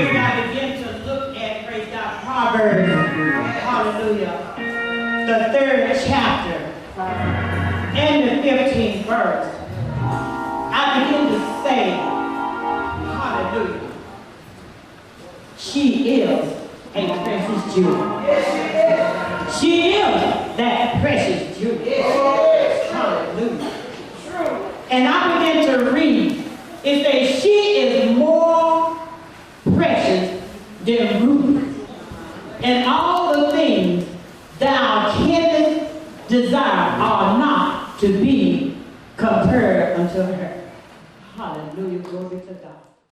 praise God, begin to look at, praise God, Proverbs, hallelujah, the 3rd chapter, and the 15th verse, I begin to say, hallelujah, she is a precious jewel. She is that precious jewel. Hallelujah. And I begin to read. It says, she is more precious than rubies, and all the things thou canst desire are not to be compared unto her. Hallelujah. Glory to God.